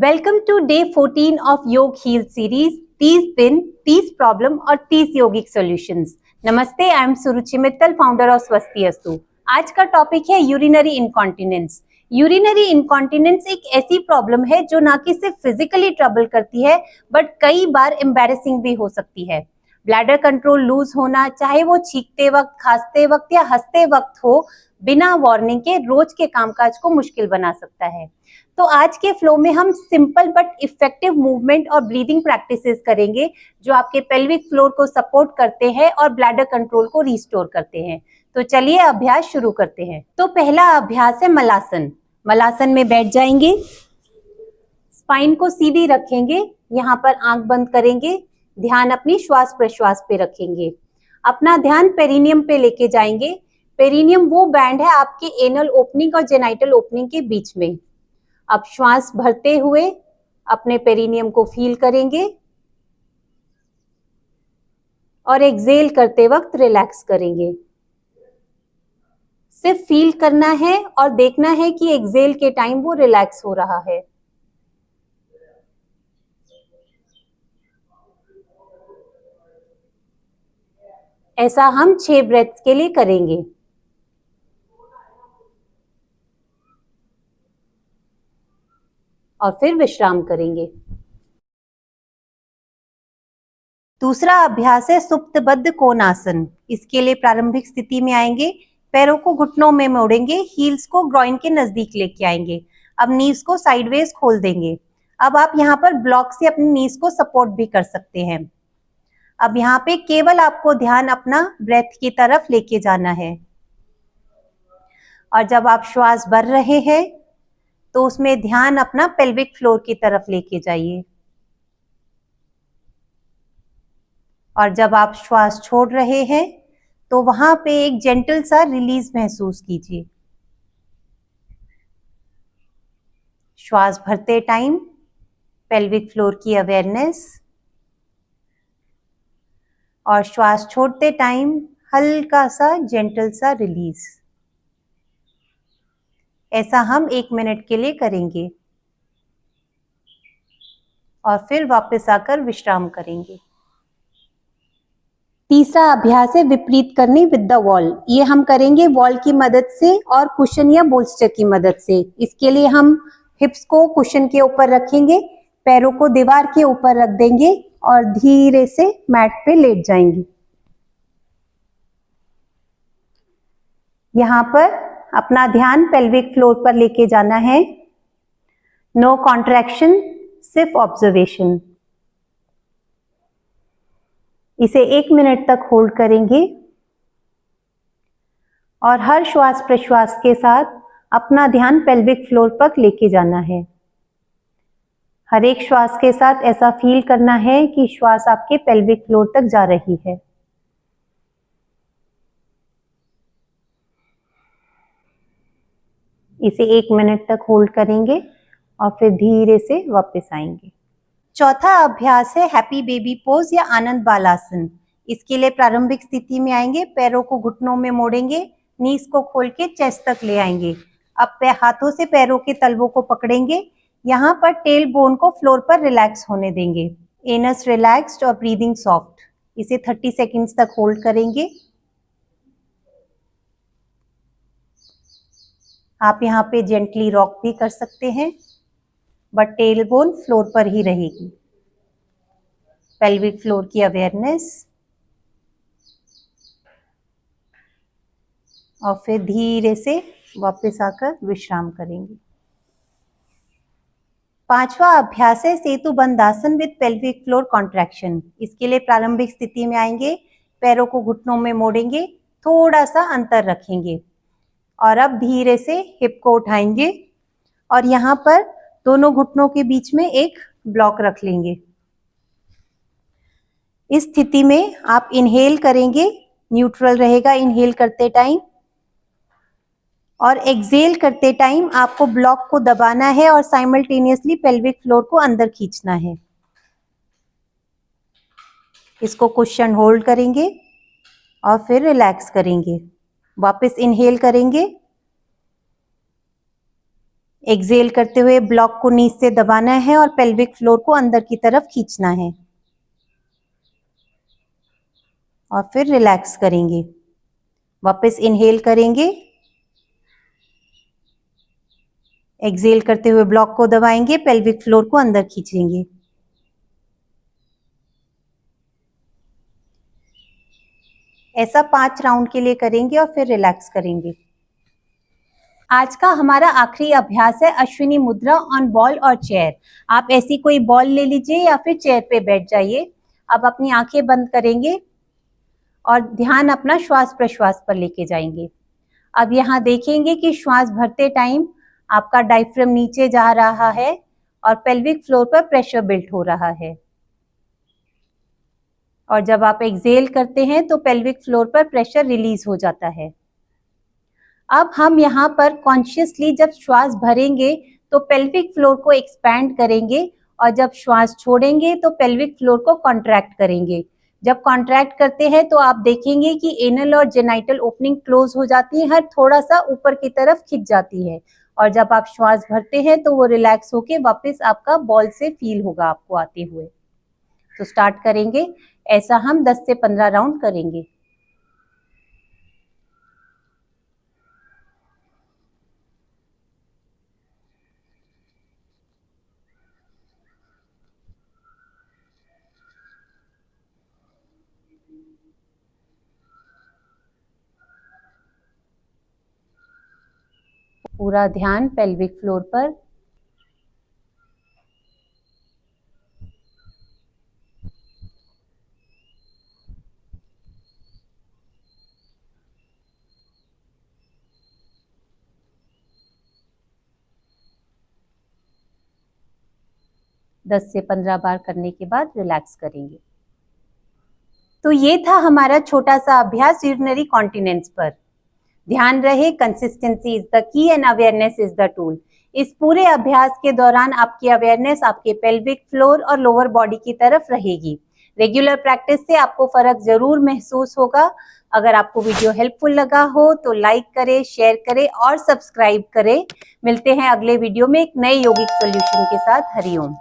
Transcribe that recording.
Welcome to day 14 ऑफ Yog heal series 30 दिन 30 problem और 30 योगिक सॉल्यूशंस। नमस्ते, I am Suruchi Mittal, founder of Swastiastu. आज का टॉपिक है यूरिनरी इनकॉन्टिनेंस। यूरिनरी इनकॉन्टिनेंस एक ऐसी प्रॉब्लम है जो ना कि सिर्फ फिजिकली ट्रबल करती है बट कई बार एम्बैरेसिंग भी हो सकती है। ब्लैडर कंट्रोल लूज होना, चाहे वो छींकते वक्त, खांसते वक्त या हंसते वक्त हो, बिना वार्निंग के रोज के कामकाज को मुश्किल बना सकता है। तो आज के फ्लो में हम सिंपल बट इफेक्टिव मूवमेंट और ब्रीदिंग प्रैक्टिसेस करेंगे जो आपके पेल्विक फ्लोर को सपोर्ट करते हैं और ब्लैडर कंट्रोल को रिस्टोर करते हैं। तो चलिए अभ्यास शुरू करते हैं। तो पहला अभ्यास है मलासन। मलासन में बैठ जाएंगे, स्पाइन को सीधी रखेंगे, यहाँ पर आंख बंद करेंगे, ध्यान अपनी श्वास प्रश्वास पे रखेंगे। अपना ध्यान पेरिनियम पे लेके जाएंगे। पेरिनियम वो बैंड है आपके एनल ओपनिंग और जेनाइटल ओपनिंग के बीच में। अब श्वास भरते हुए अपने पेरिनियम को फील करेंगे और एक्सेल करते वक्त रिलैक्स करेंगे। सिर्फ फील करना है और देखना है कि एक्सेल के टाइम वो रिलैक्स हो रहा है। ऐसा हम 6 ब्रेथ्स के लिए करेंगे। और फिर विश्राम करेंगे। दूसरा अभ्यास है सुप्तबद्ध कोणासन। इसके लिए प्रारंभिक स्थिति में आएंगे, पैरों को घुटनों में मोड़ेंगे, हील्स को ग्रॉइन के नजदीक लेके आएंगे। अब नीज को साइडवेज खोल देंगे। अब आप यहाँ पर ब्लॉक से अपनी नीज को सपोर्ट भी कर सकते हैं। अब यहाँ पे केवल आपको ध्यान अपना ब्रेथ की तरफ लेके जाना है और जब आप श्वास भर रहे हैं तो उसमें ध्यान अपना पेल्विक फ्लोर की तरफ लेके जाइए और जब आप श्वास छोड़ रहे हैं तो वहां पे एक जेंटल सा रिलीज महसूस कीजिए। श्वास भरते टाइम पेल्विक फ्लोर की अवेयरनेस और श्वास छोड़ते टाइम हल्का सा जेंटल सा रिलीज। ऐसा हम 1 मिनट के लिए करेंगे और फिर वापस आकर विश्राम करेंगे। तीसरा अभ्यास है विपरीत करनी विद द वॉल। ये हम करेंगे वॉल की मदद से और कुशन या बोल्स्टर की मदद से। इसके लिए हम हिप्स को कुशन के ऊपर रखेंगे, पैरों को दीवार के ऊपर रख देंगे और धीरे से मैट पे लेट जाएंगे। यहाँ पर अपना ध्यान पेल्विक फ्लोर पर लेके जाना है। नो कॉन्ट्रैक्शन, सिर्फ ऑब्जर्वेशन। इसे 1 मिनट तक होल्ड करेंगे और हर श्वास प्रश्वास के साथ अपना ध्यान पेल्विक फ्लोर पर लेके जाना है। हर एक श्वास के साथ ऐसा फील करना है कि श्वास आपके पेल्विक फ्लोर तक जा रही है। इसे 1 मिनट तक होल्ड करेंगे और फिर धीरे से वापस आएंगे। चौथा अभ्यास है हैप्पी बेबी पोज या आनंद बालासन। इसके लिए प्रारंभिक स्थिति में आएंगे, पैरों को घुटनों में मोड़ेंगे, नीज को खोल के चेस्ट तक ले आएंगे। अब हाथों से पैरों के तलवों को पकड़ेंगे, यहाँ पर टेल बोन को फ्लोर पर रिलैक्स होने देंगे। एनस रिलैक्स्ड और ब्रीदिंग सॉफ्ट। इसे 30 सेकेंड्स तक होल्ड करेंगे। आप यहाँ पे जेंटली रॉक भी कर सकते हैं बट टेल बोन फ्लोर पर ही रहेगी। पेल्विक फ्लोर की अवेयरनेस और फिर धीरे से वापस आकर विश्राम करेंगे। पांचवा अभ्यास है सेतु bandhasana with pelvic floor contraction. इसके लिए प्रारंभिक स्थिति में आएंगे, पैरों को घुटनों में मोड़ेंगे, थोड़ा सा अंतर रखेंगे और अब धीरे से हिप को उठाएंगे और यहाँ पर दोनों घुटनों के बीच में एक ब्लॉक रख लेंगे। इस स्थिति में आप इनहेल करेंगे, न्यूट्रल रहेगा इनहेल करते टाइम, और एक्सेल करते टाइम आपको ब्लॉक को दबाना है और साइमल्टेनियसली पेल्विक फ्लोर को अंदर खींचना है। इसको कुशन होल्ड करेंगे और फिर रिलैक्स करेंगे। वापस इनहेल करेंगे, एक्सेल करते हुए ब्लॉक को नीचे से दबाना है और पेल्विक फ्लोर को अंदर की तरफ खींचना है और फिर रिलैक्स करेंगे। वापस इनहेल करेंगे, एक्सेल करते हुए ब्लॉक को दबाएंगे, पेल्विक फ्लोर को अंदर खींचेंगे। ऐसा 5 राउंड के लिए करेंगे और फिर रिलैक्स करेंगे। आज का हमारा आखिरी अभ्यास है अश्विनी मुद्रा ऑन बॉल और चेयर। आप ऐसी कोई बॉल ले लीजिए या फिर चेयर पे बैठ जाइए। अब अपनी आंखें बंद करेंगे और ध्यान अपना श्वास प्रश्वास पर लेके जाएंगे। अब यहाँ देखेंगे कि श्वास भरते टाइम आपका डायफ्राम नीचे जा रहा है और पेल्विक फ्लोर पर प्रेशर बिल्ड हो रहा है, और जब आप एक्सेल करते हैं तो पेल्विक फ्लोर पर प्रेशर रिलीज हो जाता है। अब हम यहाँ पर कॉन्शियसली जब श्वास भरेंगे तो पेल्विक फ्लोर को एक्सपैंड करेंगे और जब श्वास छोड़ेंगे तो पेल्विक फ्लोर को कॉन्ट्रैक्ट करेंगे। जब कॉन्ट्रैक्ट करते हैं तो आप देखेंगे कि एनल और जेनाइटल ओपनिंग क्लोज हो जाती है, हर थोड़ा सा ऊपर की तरफ खिंच जाती है, और जब आप श्वास भरते हैं तो वो रिलैक्स होके वापस आपका बॉल से फील होगा आपको आते हुए। तो स्टार्ट करेंगे, ऐसा हम 10 से 15 राउंड करेंगे। पूरा ध्यान पेल्विक फ्लोर पर। दस से 15 बार करने के बाद रिलैक्स करेंगे। तो ये था हमारा छोटा सा अभ्यास यूरिनरी कॉन्टिनेंस पर। ध्यान रहे, consistency is the key and awareness is the tool. इस पूरे अभ्यास के दौरान आपकी अवेयरनेस आपके पेल्विक फ्लोर और लोअर बॉडी की तरफ रहेगी। रेगुलर प्रैक्टिस से आपको फर्क जरूर महसूस होगा। अगर आपको वीडियो हेल्पफुल लगा हो तो लाइक करें, शेयर करें और सब्सक्राइब करें। मिलते हैं अगले वीडियो में एक नए यौगिक सॉल्यूशन के साथ। हरिओम।